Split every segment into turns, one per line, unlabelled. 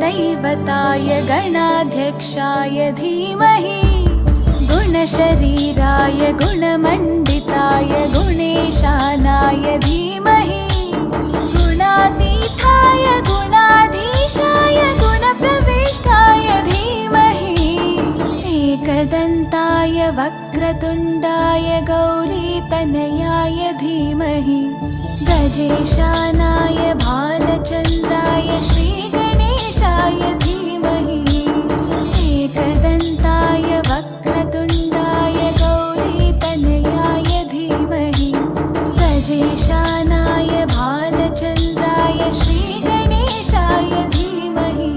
गुरुदैवताय गणाध्यक्षाय धीमहि गुणशरीराय गुणमण्डिताय गुणेशानाय धीमहि गुणातीताय गुणाधीशाय गुणप्रविष्टाय धीमहि एकदन्ताय वक्रतुण्डाय गौरीतनयाय धीमहि गजेशानाय भालचन्द्राय श्रीगणेशाय धीमहि एकदन्ताय वक्रतुण्डाय गौरीतनयाय धीमहि गजेशानाय भालचन्द्राय श्रीगणेशाय धीमहि।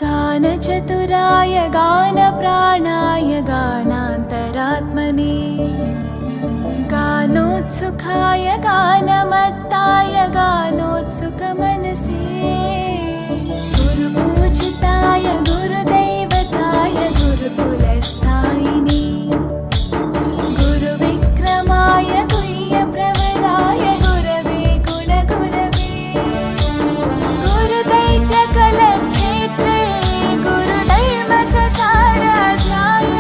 गानचतुराय गानप्राणाय गानान्तरात्मने गानोत्सुकाय गानमत्ताय गानोत्सुकमनसे गुरुपूजिताय गुरुदैवताय गुरुकुलस्थायिने गुरुविक्रमाय गुह्यप्रवराय गुरवे गुणगुरवे गुरुदैत्यकलक्षेत्रे गुरुधर्मसताराध्याय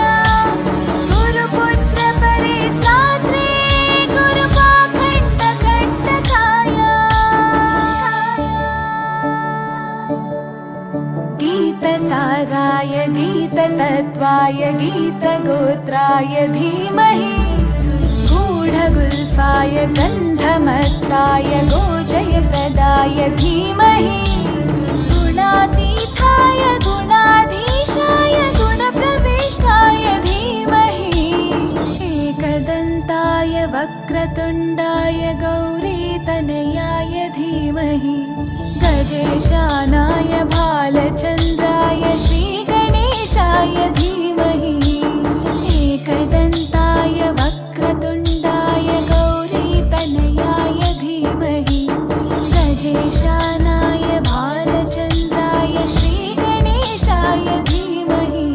गुरुपुत्रपरित्रात्रे गुरुपाखण्डखण्डकाय गीतसाराय गीततत्त्वाय गीतगोत्राय धीमहि गूढगुल्फाय गन्धमत्ताय गोजयप्रदाय धीमहि गुणातीताय गुणाधीशाय गुणप्रविष्टाय धीमहि एकदन्ताय वक्रतुण्डाय गौरीतनयाय धीमहि गजेशानाय भालचन्द्राय श्रीगणेशाय धीमहि एकदन्ताय वक्रतुण्डाय गौरीतनयाय धीमहि गजेशानाय भालचन्द्राय श्रीगणेशाय धीमहि।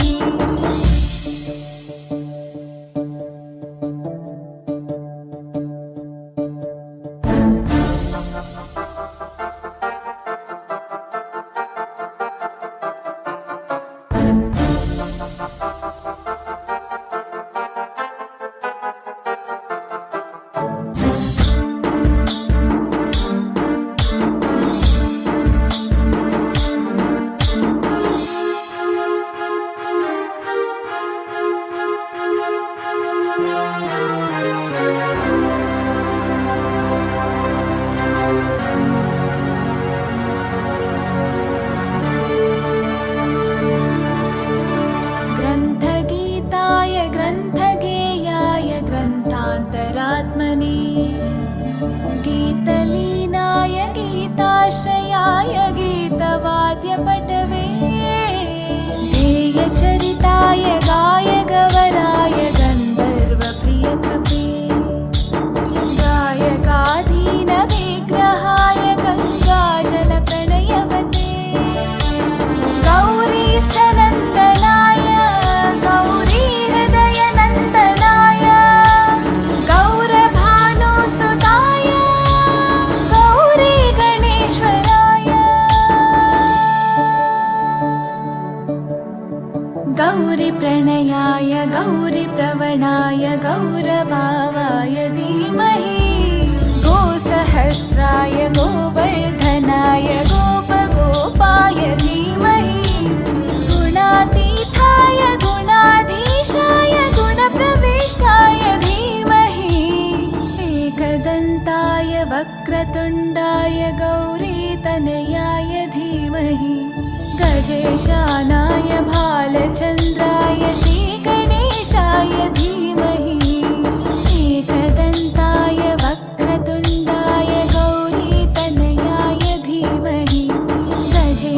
ग्रन्थगीताय ग्रन्थगेयाय ग्रन्थान्तरात्मने गीतलीनाय गीताश्रयाय गीतवाद्यपटवे ध्येयचरिताय गायगवराय गन्धर्वप्रियकृपे गायकाधीनविग्रहाय गङ्गाजलप्रणयवते गौरीस्थनन्दनाय गौरीहृदयनन्दनाय गौरभानुसुताय गौरीगणेश्वराय गौरीप्रणयाय गौरीप्रवणाय गौरभावाय धीमहि गोसहस्राय गोवर्धनाय गोपगोपाय धीमहि गुणातीताय गुणाधीशाय गुणप्रविष्टाय धीमहि एकदन्ताय वक्रतुण्डाय गौरीतनयाय धीमहि गजेशानाय भालचन्द्राय श्रीगणेशाय धीमहि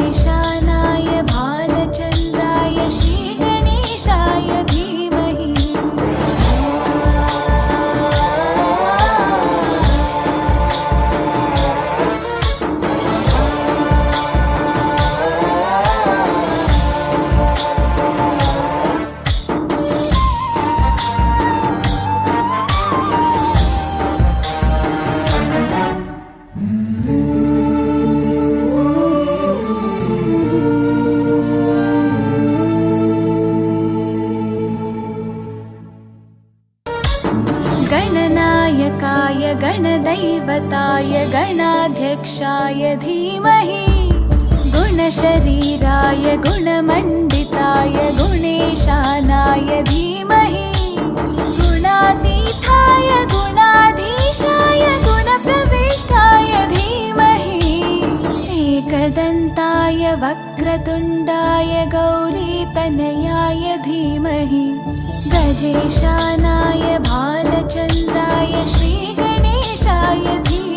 गजेशानाय भालचन्द्राय श्रीगणेशाय धीमहि गणनायकाय गणदैवताय गणाध्यक्षाय धीमहि गुणशरीराय गुणमण्डिताय गुणेशानाय धीमहि गुणातीताय गुणाधीशाय गुणप्रविष्टाय धीमहि एकदन्ताय वक्रतुण्डाय गौरीतनयाय धीमहि गजेशानाय भालचन्द्राय श्रीगणेशाय धीमहि